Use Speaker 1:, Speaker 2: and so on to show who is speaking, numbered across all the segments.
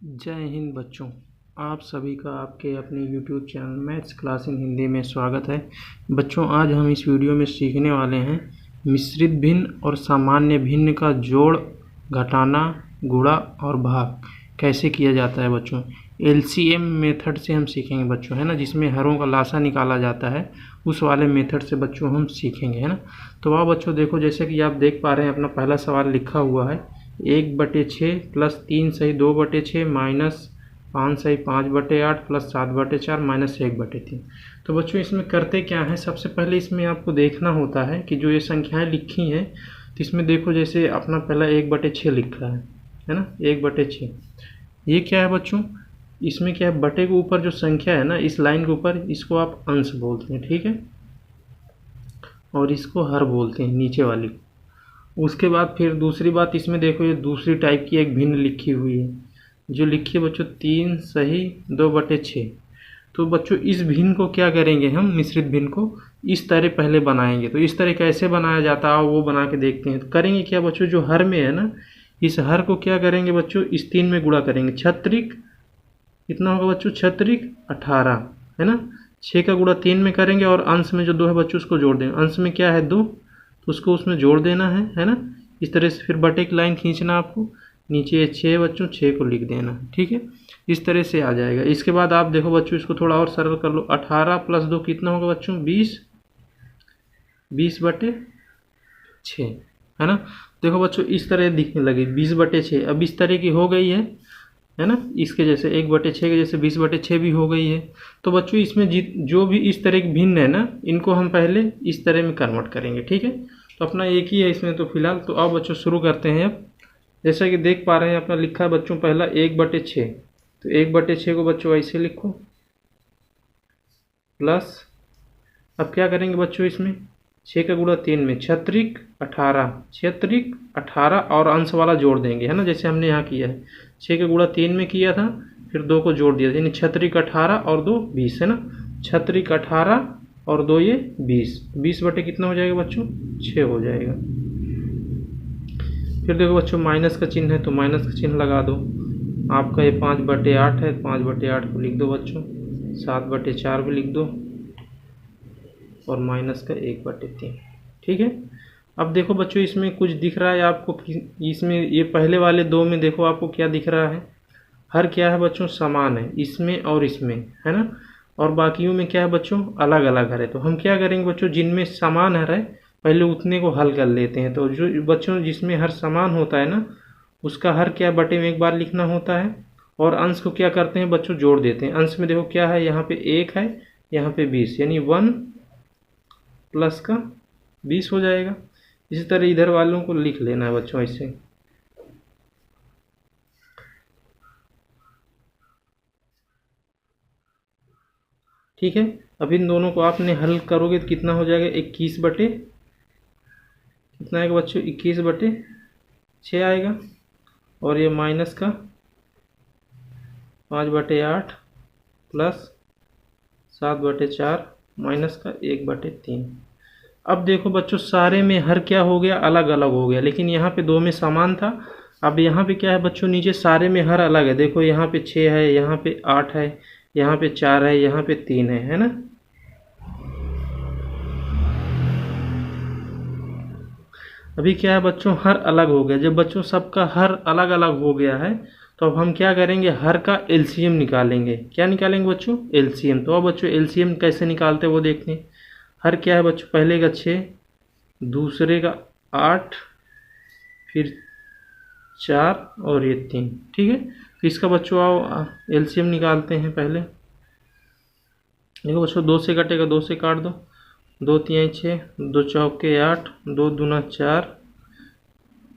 Speaker 1: जय हिंद बच्चों। आप सभी का आपके अपने YouTube channel maths class in Hindi में स्वागत है। बच्चों, आज हम इस वीडियो में सीखने वाले हैं मिश्रित भिन्न और सामान्य भिन्न का जोड़, घटाना, गुणा और भाग कैसे किया जाता है। बच्चों, LCM मेथड से हम सीखेंगे बच्चों, है ना, जिसमें हरों का लासा निकाला जाता है, उस वाले मेथड से बच्चों हम सीखेंगे, है ना। तो आओ बच्चों, देखो जैसे कि आप देख पा रहे हैं अपना पहला सवाल लिखा हुआ है 1/6 प्लस 3 सही 2/6 माइनस 5 सही 5/8 प्लस 7/4 माइनस 1/3। तो बच्चों इसमें करते क्या है, सबसे पहले इसमें आपको देखना होता है कि जो ये संख्याएं लिखी हैं तो इसमें देखो जैसे अपना पहला 1/6 लिखा है ना, 1/6। ये क्या है बच्चों, इसमें क्या है, बटे के ऊपर जो संख्या है ना, इस लाइन के ऊपर, इसको आप अंश बोलते हैं, ठीक है, और इसको हर बोलते हैं नीचे वाली। उसके बाद फिर दूसरी बात, इसमें देखो ये दूसरी टाइप की एक भिन्न लिखी हुई है, जो लिखी है बच्चों 3 सही 2/6। तो बच्चों इस भिन्न को क्या करेंगे, हम मिश्रित भिन्न को इस तरह पहले बनाएंगे। तो इस तरह कैसे बनाया जाता है वो बना के देखते हैं। तो करेंगे क्या बच्चों, जो हर में है ना, इस हर को क्या करेंगे बच्चों, इस 3 में गुणा करेंगे। छत्रिक कितना होगा बच्चों, छत्रिक 18, है ना। 6 का गुणा 3 में करेंगे और अंश में जो 2 है बच्चों उसको जोड़ देंगे। अंश में क्या है 2, तो उसको उसमें जोड़ देना है ना। इस तरह से फिर बटे की लाइन खींचना आपको, नीचे 6 बच्चों 6 को लिख देना, ठीक है। इस तरह से आ जाएगा। इसके बाद आप देखो बच्चों, इसको थोड़ा और सरल कर लो। 18 प्लस 2 कितना होगा बच्चों, 20, 20/6, है ना। देखो बच्चों इस तरह दिखने लगी 20/6। अब इस तरह की हो गई है ना, इसके जैसे 1/6 के जैसे 20/6 भी हो गई है। तो बच्चों इसमें जो भी इस तरह की भिन्न है ना, इनको हम पहले इस तरह में कन्वर्ट करेंगे, ठीक है। तो अपना एक ही है इसमें तो फिलहाल। तो अब बच्चों शुरू करते हैं। अब जैसा कि देख पा रहे हैं अपना लिखा है बच्चों पहला 1/6। तो 1/6 को बच्चों ऐसे लिखो, प्लस अब क्या करेंगे बच्चों, इसमें 6 का गुणा 3 में छत्रिक 18, छत्रिक 18 और अंश वाला जोड़ देंगे, है ना, जैसे हमने यहाँ किया है। 6 का गुणा 3 में किया था, फिर 2 को जोड़ दिया, यानी छत्रिक 18 और 2 20, है ना। छत्रिक 18 और 2 ये 20, 20 बटे कितना हो जाएगा बच्चों, 6 हो जाएगा। फिर देखो बच्चों माइनस का चिन्ह है तो माइनस का चिन्ह लगा दो। आपका ये 5/8 है, 5/8 को लिख दो बच्चों, 7/4 को लिख दो और माइनस का 1/3, ठीक है। अब देखो बच्चों इसमें कुछ दिख रहा है आपको, इसमें ये पहले वाले 2 में देखो आपको क्या दिख रहा है, हर क्या है बच्चों, समान है इसमें और इसमें, है ना। और बाकियों में क्या है बच्चों, अलग अलग हर है। तो हम क्या करेंगे बच्चों, जिनमें समान हर है पहले उतने को हल कर लेते हैं। तो जो बच्चों जिसमें हर समान होता है ना, उसका हर क्या बटे में एक बार लिखना होता है, और अंश को क्या करते हैं बच्चों, जोड़ देते हैं। अंश में देखो क्या है, यहाँ पे 1 है, यहाँ पे 20, यानी 1 प्लस का 20 हो जाएगा। इसी तरह इधर वालों को लिख लेना है बच्चों ऐसे, ठीक है। अब इन दोनों को आपने हल करोगे तो कितना हो जाएगा, 21 बटे कितना आएगा बच्चों, 21/6 आएगा। और ये माइनस का 5/8 प्लस 7/4 माइनस का 1/3। अब देखो बच्चों सारे में हर क्या हो गया, अलग अलग हो गया, लेकिन यहाँ पे 2 में समान था। अब यहाँ पे क्या है बच्चों, नीचे सारे में हर अलग है। देखो यहाँ पे 6 है, यहाँ पे 8 है, यहाँ पे 4 है, यहाँ पे 3 है ना। अभी क्या है बच्चों, हर अलग हो गया। जब बच्चों सबका हर अलग अलग हो गया है तो अब हम क्या करेंगे, हर का एलसीएम निकालेंगे। क्या निकालेंगे बच्चों, एलसीएम। तो अब बच्चों एलसीएम कैसे निकालते हैं वो देखते हैं। हर क्या है बच्चों, पहले का 6, दूसरे का 8, फिर 4 और ये 3, ठीक है। तो इसका बच्चों आओ एलसीएम निकालते हैं पहले। देखो बच्चों 2 से कटेगा, 2 से काट दो, 2 3 6, 2 चौके 8, 2 दूना 4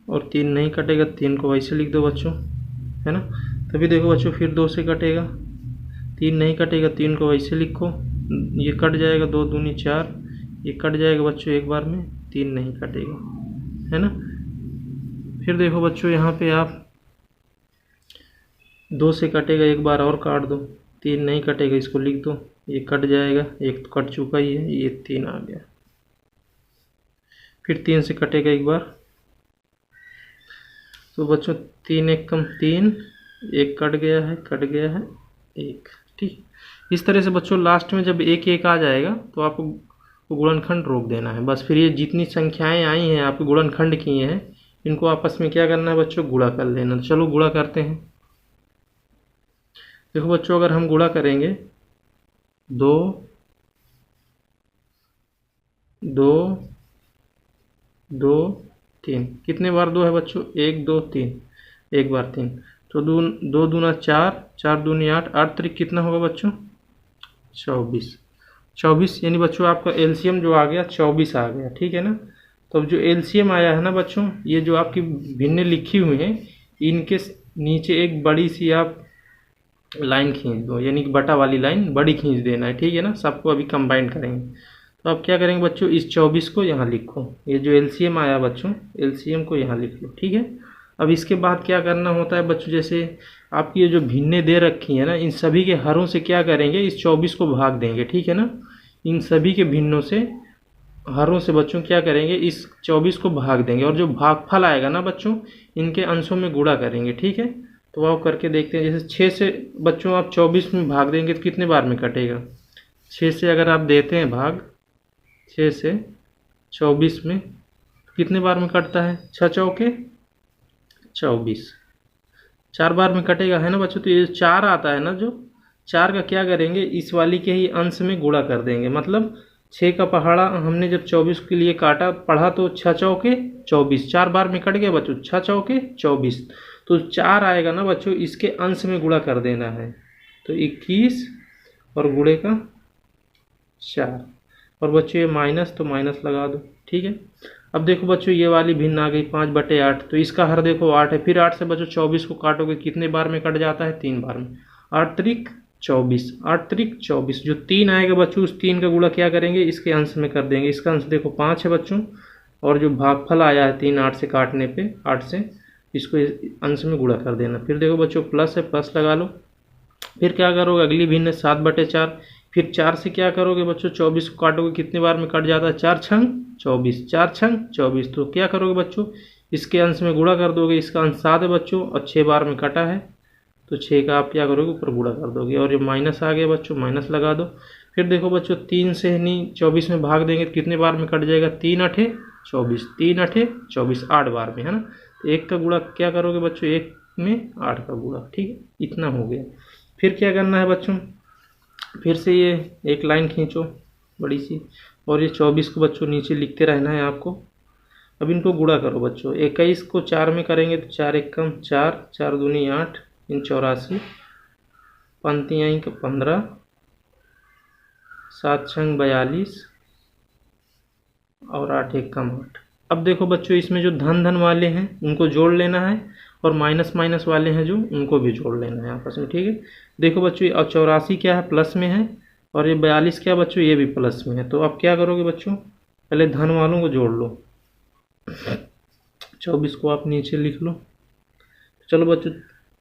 Speaker 1: और 3 नहीं कटेगा, 3 को वैसे लिख दो बच्चों, है ना। तभी देखो बच्चों फिर 2 से कटेगा, 3 नहीं कटेगा, 3 को वैसे लिखो, ये कट जाएगा, 2 दूनी 4, ये कट जाएगा बच्चों एक बार में, 3 नहीं कटेगा, है ना। फिर देखो बच्चों यहाँ पे आप 2 से कटेगा, एक बार और काट दो, 3 नहीं कटेगा, इसको लिख दो, ये कट जाएगा, एक तो कट चुका ही है, ये 3 आ गया। फिर 3 से कटेगा एक बार, तो बच्चों 3 1 कम 3, एक कट गया है, कट गया है एक। ठीक, इस तरह से बच्चों लास्ट में जब एक एक आ जाएगा तो आपको गुणनखंड रोक देना है बस। फिर ये जितनी संख्याएं आई हैं आपके गुणनखंड किए हैं, इनको आपस में क्या करना है बच्चों, गुणा कर लेना। चलो गुणा करते हैं। देखो बच्चों, अगर हम गुणा करेंगे 2 2 2 3, कितने बार 2 है बच्चों, 1 2 3, एक बार 3, तो 2 दूना 4, 4 दूनी 8, 8 त्रिक कितना होगा बच्चों, 24। 24 यानी बच्चों आपका एलसीएम जो आ गया 24 आ गया। ठीक है ना। तो अब जो एलसीएम आया है ना बच्चों, ये जो आपकी भिन्न लिखी हुई है, इनके नीचे एक बड़ी सी आप लाइन खींच दो, यानी कि बटा वाली लाइन बड़ी खींच देना है। ठीक है ना। सबको अभी कंबाइन करेंगे। तो आप क्या करेंगे बच्चों, इस 24 को यहाँ लिखो, ये जो एलसीएम आया बच्चों, एलसीएम को यहाँ लिख लो। ठीक है। अब इसके बाद क्या करना होता है बच्चों, जैसे आपकी ये जो भिन्नें दे रखी है ना, इन सभी के हरों से क्या करेंगे, इस 24 को भाग देंगे। ठीक है ना। इन सभी के भिन्नों से, हरों से बच्चों क्या करेंगे, इस 24 को भाग देंगे, और जो भागफल आएगा ना बच्चों, इनके अंशों में गुणा करेंगे। ठीक है। तो आप करके देखते हैं। जैसे 6 से बच्चों आप 24 में भाग देंगे तो कितने बार में कटेगा, 6 से अगर आप देते हैं भाग, 6 से 24 में कितने बार में कटता है, 6 चौके 24, 4 बार में कटेगा, है ना बच्चों। तो ये 4 आता है ना, जो 4 का क्या करेंगे, इस वाली के ही अंश में गुणा कर देंगे। मतलब 6 का पहाड़ा हमने जब 24 के लिए काटा पढ़ा तो 6 चौके 24, 4 बार में कट गया बच्चों, 6 चौके 24। तो 4 आएगा ना बच्चों, इसके अंश में गुणा कर देना है। तो 21 और गुणे का 4, और बच्चों ये माइनस, तो माइनस लगा दो। ठीक है। अब देखो बच्चों, ये वाली भिन्न आ गई 5/8, तो इसका हर देखो 8 है। फिर 8 से बच्चों 24 को काटोगे कितने बार में कट जाता है, 3 बार में। 8 त्रिक 24, 8 त्रिक 24, जो 3 आएगा बच्चों, उस 3 का गुणा क्या करेंगे, इसके अंश में कर देंगे। इसका अंश देखो 5 है बच्चों, और जो भागफल आया है 3 8 से काटने पे, 8 से, इसको अंश में गुणा कर देना। फिर देखो बच्चों प्लस है, प्लस लगा लो। फिर क्या करोगे, अगली भिन्न 7/4, फिर 4 से क्या करोगे बच्चों, 24 को काटोगे कितने बार में कट जाता है, 4 छंग 24, 4 छंग 24। तो क्या करोगे बच्चों, इसके अंश में गुणा कर दोगे। इसका अंश 7 है बच्चों, और 6 बार में कटा है, तो 6 का आप क्या करोगे, ऊपर गुणा कर दोगे। और ये माइनस आ गया बच्चों, माइनस लगा दो। फिर देखो बच्चों 3 से नहीं 24 में भाग देंगे तो कितने बार में कट जाएगा, 3 8 24, 3 8 24, 8 बार में, है ना। तो 1 का गुणा क्या करोगे बच्चों, 1 में 8 का गुणा। ठीक है, इतना हो गया। फिर क्या करना है बच्चों, फिर से ये एक लाइन खींचो बड़ी सी, और ये 24 को बच्चों नीचे लिखते रहना है आपको। अब इनको गुणा करो बच्चों, 21 को 4 में करेंगे तो 4 1 कम 4, 4 दूनी 8, इन 84, पंक्तियाँ 15, 7 छंग 42, और 8 1 कम 8। अब देखो बच्चों, इसमें जो धन धन वाले हैं उनको जोड़ लेना है, और माइनस माइनस वाले हैं जो, उनको भी जोड़ लेना है आपस में। ठीक है। देखो बच्चों, और 84 क्या है, प्लस में है, और ये 42 क्या बच्चों, ये भी प्लस में है। तो अब क्या करोगे बच्चों, पहले धन वालों को जोड़ लो। 24 को आप नीचे लिख लो। चलो बच्चों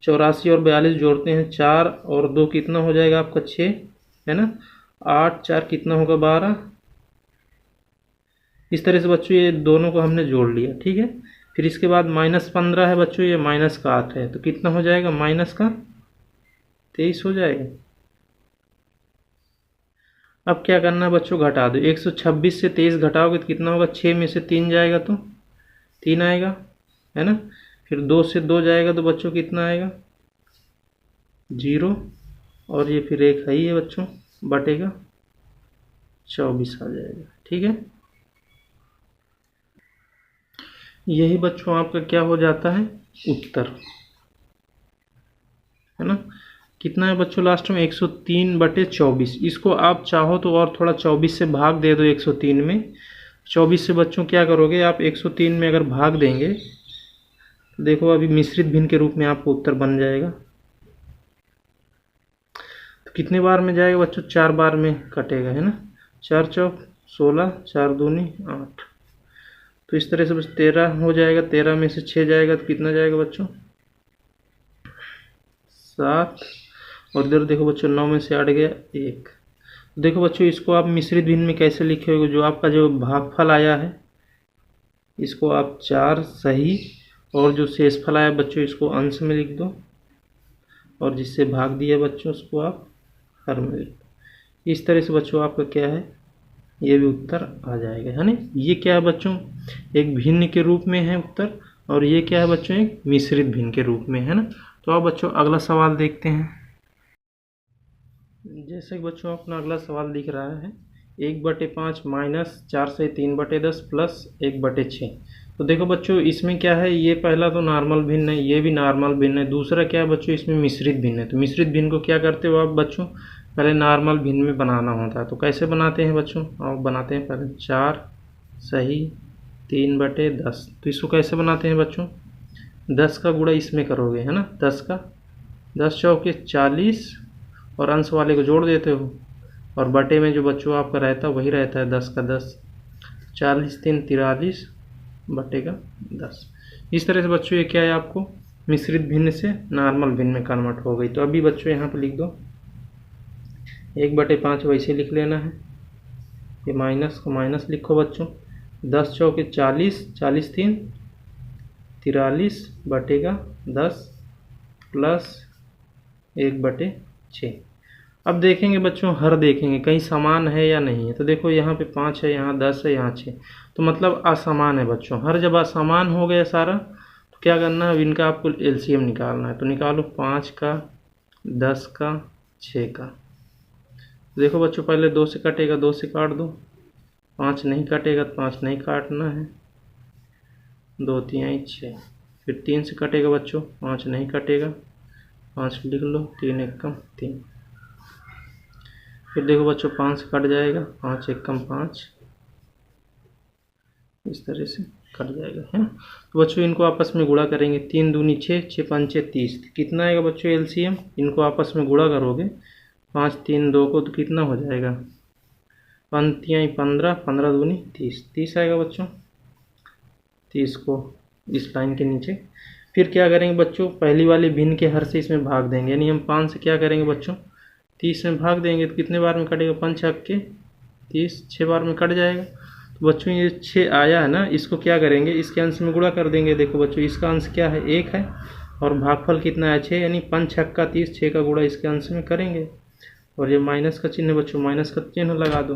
Speaker 1: 84 और 42 जोड़ते हैं, 4 और 2 कितना हो जाएगा आपका, 6, है ना। 8 4 कितना होगा, 12। इस तरह से बच्चों ये दोनों को हमने जोड़ लिया। ठीक है। फिर इसके बाद -15 है बच्चों, ये माइनस का 8 है, तो कितना हो जाएगा, माइनस का 23 हो जाएगा। अब क्या करना है बच्चों, घटा दो। 126 से 23 घटाओगे तो कितना होगा, 6 में से 3 जाएगा तो 3 आएगा, है ना। फिर 2 से 2 जाएगा तो बच्चों कितना आएगा, 0, और ये फिर 1 है ही है बच्चों, बटेगा 24 आ जाएगा। ठीक है। यही बच्चों आपका क्या हो जाता है, उत्तर, है ना। कितना है बच्चों लास्ट में, 103/24। इसको आप चाहो तो और थोड़ा 24 से भाग दे दो 103 में। 24 से बच्चों क्या करोगे आप, 103 में अगर भाग देंगे, देखो अभी मिश्रित भिन्न के रूप में आपको उत्तर बन जाएगा। तो कितने बार में जाएगा बच्चों, 4 बार में कटेगा, है ना। 4 चौक 16, 4 दूनी 8। तो इस तरह से बस 13 हो जाएगा। 13 में से 6 जाएगा तो कितना जाएगा बच्चों, 7, और इधर देखो बच्चों 9 में से 8 गया 1। देखो बच्चों, इसको आप मिश्रित भिन्न में कैसे लिखेंगे, जो आपका जो भागफल आया है इसको आप 4 सही, और जो शेषफल आया बच्चों इसको अंश में लिख दो। और जिससे भाग दिया बच्चों उसको आप हर में लिख दो। इस तरह से बच्चों आपका क्या है, ये भी उत्तर आ जाएगा, है ना। ये क्या है बच्चों, एक भिन्न के रूप में है उत्तर, और ये क्या है बच्चों, एक मिश्रित भिन्न के रूप में, है ना। तो अब बच्चों अगला सवाल देखते हैं। जैसे कि बच्चों अपना अगला सवाल दिख रहा है 1/5 माइनस 4/3/10 प्लस 1/6। तो देखो बच्चों इसमें क्या है, ये पहला तो नॉर्मल भिन्न है, ये भी नॉर्मल भिन्न है, दूसरा क्या है बच्चों इसमें मिश्रित भिन्न है। तो मिश्रित भिन्न को क्या करते हो आप बच्चों, पहले नॉर्मल भिन्न में बनाना होता है। तो कैसे बनाते हैं बच्चों, आप बनाते हैं पहले 4/3/10। तो इसको कैसे बनाते हैं बच्चों, 10 का गुणा इसमें करोगे, है ना, 10 चौके 40 और अंश वाले को जोड़ देते हो, और बटे में जो बच्चों आपका रहता है वही रहता है 10 का 10, 40×3 43 बटे का 10। इस तरह से बच्चों ये क्या है, आपको मिश्रित भिन्न से नॉर्मल भिन्न में कन्वर्ट हो गई। तो अभी बच्चों यहाँ पर लिख दो 1/5 वैसे लिख लेना है, ये माइनस को माइनस लिखो बच्चों, 10 चौके 40, 40×3 43 बटे का 10 प्लस 1/6। अब देखेंगे बच्चों हर देखेंगे कहीं समान है या नहीं है। तो देखो यहाँ पे 5 है, यहाँ 10 है, यहाँ 6, तो मतलब असमान है बच्चों। हर जब असमान हो गया सारा तो क्या करना है, इनका आपको एलसीएम निकालना है। तो निकालो 5 का, 10 का, 6 का। देखो बच्चों पहले 2 से कटेगा, 2 से काट दो, 5 नहीं कटेगा तो 5 नहीं काटना है, 2 3 6। फिर 3 से कटेगा बच्चों, 5 नहीं कटेगा, 5 लिख लो, 3 एकम 3। फिर देखो बच्चों 5 से कट जाएगा, 5 एकम 5, इस तरह से कट जाएगा, है ना। तो बच्चों इनको आपस में गुणा करेंगे, 3 दूनी 6, 6 पंचे 30, कितना आएगा बच्चों एलसीएम, इनको आपस में गुणा करोगे 5 3 2 को तो कितना हो जाएगा, 5 15, 15 दूनी 30, 30 आएगा बच्चों। 30 को इस लाइन के नीचे। फिर क्या करेंगे बच्चों, पहली वाली भिन्न के हर से इसमें भाग देंगे, यानी हम 5 से क्या करेंगे बच्चों 30 में भाग देंगे, तो कितने बार में कटेगा, 5 छक्के के 30, 6 बार में कट जाएगा। तो बच्चों ये 6 आया है ना, इसको क्या करेंगे, इसके अंश में गुणा कर देंगे। देखो बच्चों इसका अंश क्या है, 1 है, और भागफल कितना है 6, यानी 5 छक्का 30, 6 का गुणा इसके अंश में करेंगे। और ये माइनस का चिन्ह बच्चों, माइनस का चिन्ह लगा दो।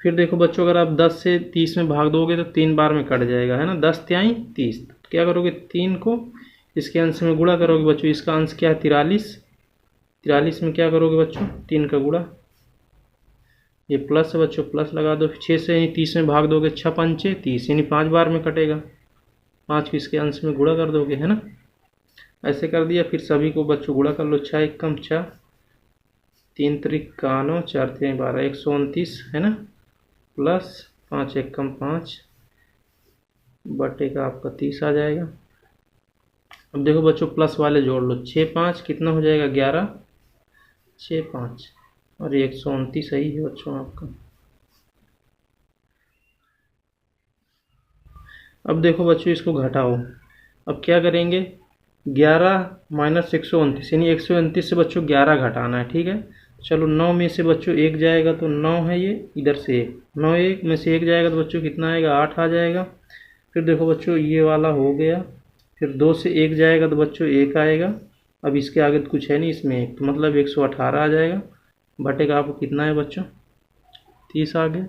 Speaker 1: फिर देखो बच्चों अगर आप 10 से 30 में भाग दोगे तो 3 बार में कट जाएगा, है ना, 10 3 30। तो क्या करोगे, 3 को इसके अंश में गुणा करोगे बच्चों, इसका अंश क्या है 43, 43 में क्या करोगे बच्चों 3 का गुणा, ये प्लस है बच्चों, प्लस लगा दो। 6 से 30 में भाग दोगे, 6 पंचे 30, यानी 5 बार में कटेगा, 5 को इसके अंश में गुणा कर दोगे, है ना। ऐसे कर दिया। फिर सभी को बच्चों गुणा कर लो, 6 एकम 6, 3 त्रिक 91, 4 3 12, 129, है ना, प्लस 5 एकम 5 बटे का आपका 30 आ जाएगा। अब देखो बच्चों प्लस वाले जोड़ लो, 6 5 कितना हो जाएगा 11, 6 5, और 129 सही है बच्चों आपका। अब देखो बच्चों इसको घटाओ, अब क्या करेंगे, 11 माइनस 129, यानी 129 से बच्चों 11 घटाना है, ठीक है। चलो 9 में से बच्चों 1 जाएगा तो 9 है, ये इधर से 1, 9 1 में से 1 जाएगा तो बच्चों कितना आएगा, 8 आ जाएगा। फिर देखो बच्चों ये वाला हो गया। फिर 2 से 1 जाएगा तो बच्चों 1 आएगा, अब इसके आगे तो कुछ है नहीं इसमें 1, तो मतलब 118 आ जाएगा, बटे का आपको कितना है बच्चों 30 आ गया।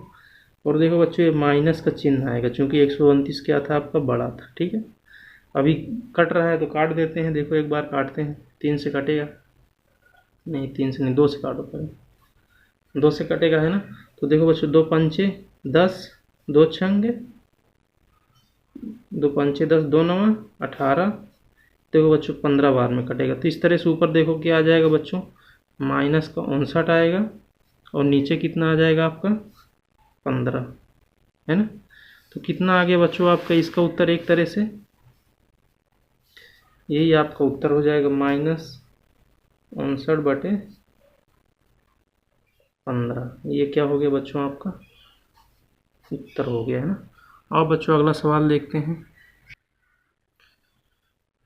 Speaker 1: और देखो बच्चों ये माइनस का चिन्ह आएगा, क्योंकि 129 क्या था आपका बड़ा था, ठीक है। अभी कट रहा है तो काट देते हैं, देखो एक बार काटते हैं, 3 से कटेगा नहीं, 3 से नहीं, 2 से काटो पहले, 2 से कटेगा, है ना। तो देखो बच्चों 2 पंचे 10, 2 छंगे 2 पंचे 10, 2 9 18, देखो बच्चों 15 बार में कटेगा। तो इस तरह से ऊपर देखो क्या आ जाएगा बच्चों, माइनस का 59 आएगा, और नीचे कितना आ जाएगा आपका 15, है ना। तो कितना आ गया बच्चों आपका इसका उत्तर, एक तरह से यही आपका उत्तर हो जाएगा, -59/15। ये क्या हो गया बच्चों आपका उत्तर हो गया, है ना। अब बच्चों अगला सवाल देखते हैं।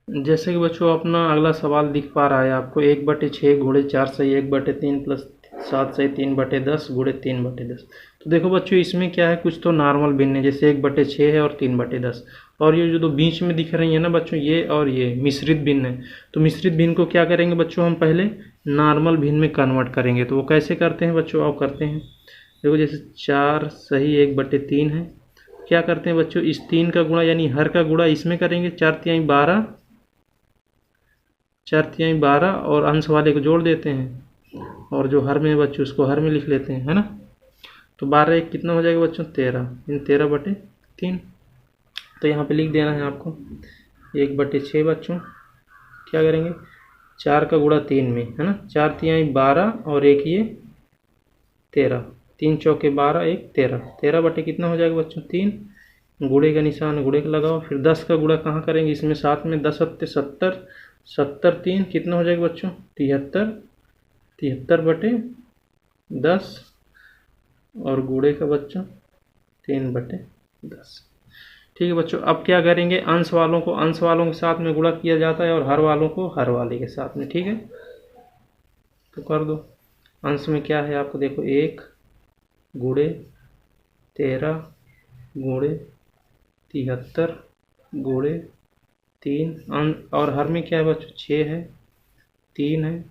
Speaker 1: जैसे कि बच्चों अपना अगला सवाल दिख पा रहा है आपको, 1/6 गुणे 4 सही 1/3 प्लस 7 सही 3/10 गुणे 3/10। तो देखो बच्चों इसमें क्या है, कुछ तो नॉर्मल भिन्न है, जैसे 1/6 है और 3/10। और ये जो दो बीच में दिख रही है ना बच्चों, ये और ये मिश्रित भिन्न है। तो मिश्रित भिन्न को क्या करेंगे बच्चों, हम पहले नॉर्मल भिन्न में कन्वर्ट करेंगे। तो वो कैसे करते हैं बच्चों, आओ करते हैं। देखो जैसे 4 सही 1/3 है, क्या करते हैं बच्चों, इस 3 का गुणा यानी हर का गुणा इसमें करेंगे, 4×3 12, 4×3 12 और अंश वाले को जोड़ देते हैं, और जो हर में है बच्चों उसको हर में लिख लेते हैं, है ना। तो 12 1 कितना हो जाएगा बच्चों, 13, इन 13/3। तो यहाँ पे लिख देना है आपको 1/6 बच्चों। क्या करेंगे, 4 का गुणा 3 में, है ना, 4×3 12 और 1 ये 13, 3 चौके 12 1 13, 13 कितना हो जाएगा बच्चों 3, गुणे का निशान गुणे का लगाओ। फिर 10 का गुणा कहाँ करेंगे, इसमें साथ में 10 7 70, 70 3 कितना हो जाएगा बच्चों 73, 73/10 और गुणे का बच्चों 3/10। ठीक है बच्चों, अब क्या करेंगे, अंश वालों को अंश वालों के साथ में गुणा किया जाता है और हर वालों को हर वाले के साथ में। ठीक है, तो कर दो। अंश में क्या है आपको देखो, 1 गुणे 13 गुणे 73 गुणे 3, और हर में क्या है बच्चों 6 है, 3 है,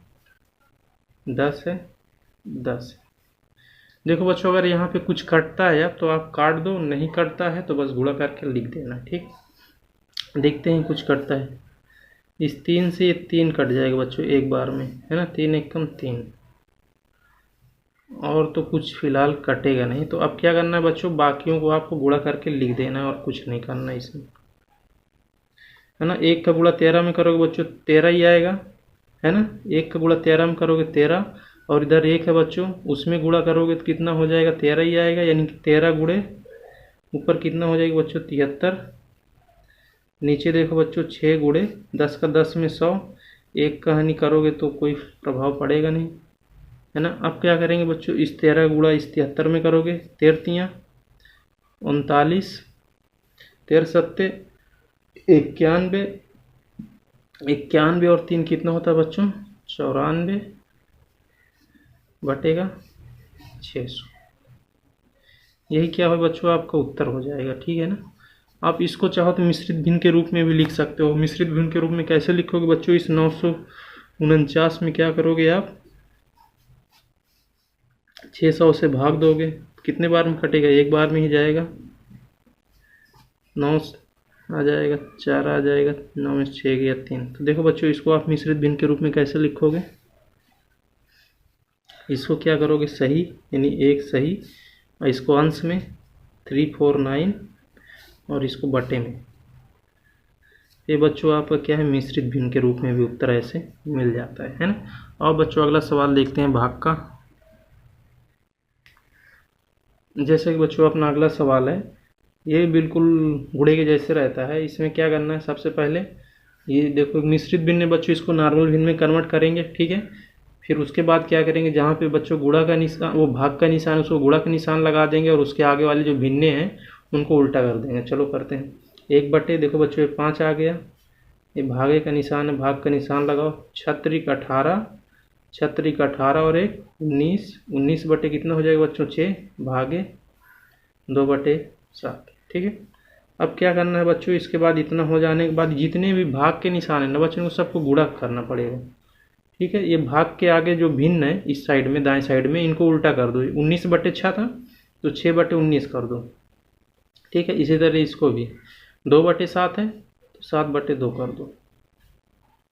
Speaker 1: 10 है, 10 है। देखो बच्चों अगर यहाँ पे कुछ कटता है तो आप काट दो, नहीं कटता है तो बस गुणा करके लिख देना। ठीक, देखते हैं कुछ कटता है। इस 3 से ये 3 कट जाएगा बच्चों एक बार में, है ना, 3 एकम 3, और तो कुछ फिलहाल कटेगा नहीं। तो अब क्या करना है बच्चों, बाकियों को आपको गुणा करके लिख देना है और कुछ नहीं करना इसमें, है ना। 1 का गुणा 13 में करोगे बच्चों 13 ही आएगा, है ना। 1 का गुणा 13 में करोगे 13, और इधर 1 है बच्चों उसमें गुणा करोगे तो कितना हो जाएगा 13 ही आएगा, यानी कि 13 गुणे ऊपर कितना हो जाएगा बच्चों 73, नीचे देखो बच्चों 6 गुणे 10 का 10 में 100, 1 का हानि करोगे तो कोई प्रभाव पड़ेगा नहीं, है ना। अब क्या करेंगे बच्चों, इस 13 गुणा इस 73 में करोगे, 13 39, 13 7 91, 91 और 3 कितना होता है बच्चों 94 बटेगा 600। यही क्या हो बच्चों आपका उत्तर हो जाएगा। ठीक है ना। आप इसको चाहो तो मिश्रित भिन्न के रूप में भी लिख सकते हो। मिश्रित भिन्न के रूप में कैसे लिखोगे बच्चों, इस 949 में क्या करोगे आप 600 से भाग दोगे, कितने बार में कटेगा, एक बार में ही जाएगा, 9 आ जाएगा, 4 आ जाएगा, 9 में 6 गया 3। तो देखो बच्चों इसको आप मिश्रित भिन्न के रूप में कैसे लिखोगे, इसको क्या करोगे सही यानी 1 सही, और इसको अंश में 349 और इसको बटे में, ये बच्चों आपका क्या है मिश्रित भिन्न के रूप में भी उत्तर ऐसे मिल जाता है ना। और बच्चों अगला सवाल देखते हैं भाग का। जैसे कि बच्चों अपना अगला सवाल है, ये बिल्कुल गुणे के जैसे रहता है। इसमें क्या करना है, सबसे पहले ये देखो मिश्रित भिन्न है बच्चों, इसको नॉर्मल भिन्न में कन्वर्ट करेंगे। ठीक है, फिर उसके बाद क्या करेंगे, जहाँ पे बच्चों गुणा का निशान वो भाग का निशान उसको गुणा का निशान लगा देंगे, और उसके आगे वाले जो भिन्न हैं उनको उल्टा कर देंगे। चलो करते हैं। 1 देखो बच्चों ये 5 आ गया, ये भागे का निशान है, भाग का निशान लगाओ, 6 18, 6 18 और 1 19, 19 बटे कितना हो जाएगा बच्चों 6 भागे 2/7। ठीक है, अब क्या करना है बच्चों, इसके बाद इतना हो जाने के बाद जितने भी भाग के निशान है ना बच्चों को सबको गुणा करना पड़ेगा। ठीक है, ये भाग के आगे जो भिन्न है इस साइड में दाएं साइड में इनको उल्टा कर दो, 19/6 था तो 6/19 कर दो। ठीक है, इसी तरह इसको भी 2/7 है तो 7/2 कर दो।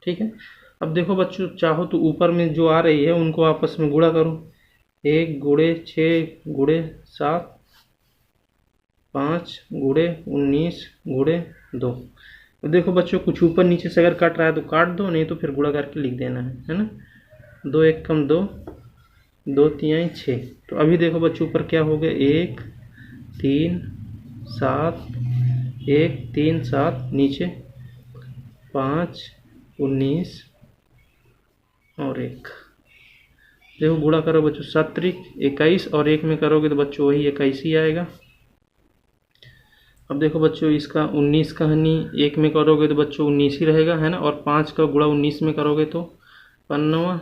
Speaker 1: ठीक है, अब देखो बच्चों चाहो तो ऊपर में जो आ रही है उनको आपस में गुणा करो, 1 गुणे 6 गुणे 7, 5 गुणे 19 गुणे 2। तो देखो बच्चों कुछ ऊपर नीचे से अगर कट रहा है तो काट दो, नहीं तो फिर गुणा करके लिख देना है ना। 2 एकम 2, 2 तिहाई 6। तो अभी देखो बच्चों ऊपर क्या हो गया 1 3 7, 1 3 7, नीचे 5 19 और 1। देखो गुणा करो बच्चों 7 21 और 1 में करोगे तो बच्चों वही 21 ही आएगा। अब देखो बच्चों इसका 19 का हनी 1 में करोगे तो बच्चों 19 ही रहेगा, है ना। और 5 का गुणा 19 में करोगे तो 15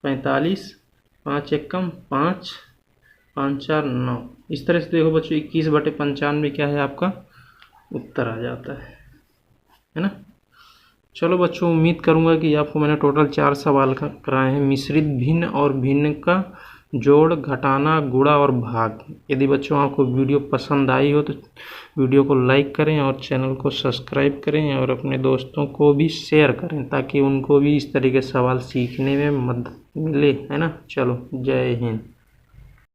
Speaker 1: 45, 5 एकम 5, 5 4 9। इस तरह से देखो बच्चों 21/95 क्या है आपका उत्तर आ जाता है ना। चलो बच्चों, उम्मीद करूंगा कि आपको मैंने टोटल 4 सवाल कराए हैं। मिश्रित भिन्न और भिन्न का जोड़, घटाना, गुणा और भाग। यदि बच्चों आपको वीडियो पसंद आई हो तो वीडियो को लाइक करें और चैनल को सब्सक्राइब करें और अपने दोस्तों को भी शेयर करें ताकि उनको भी इस तरीके के सवाल सीखने में मदद मिले, है ना। चलो, जय हिंद।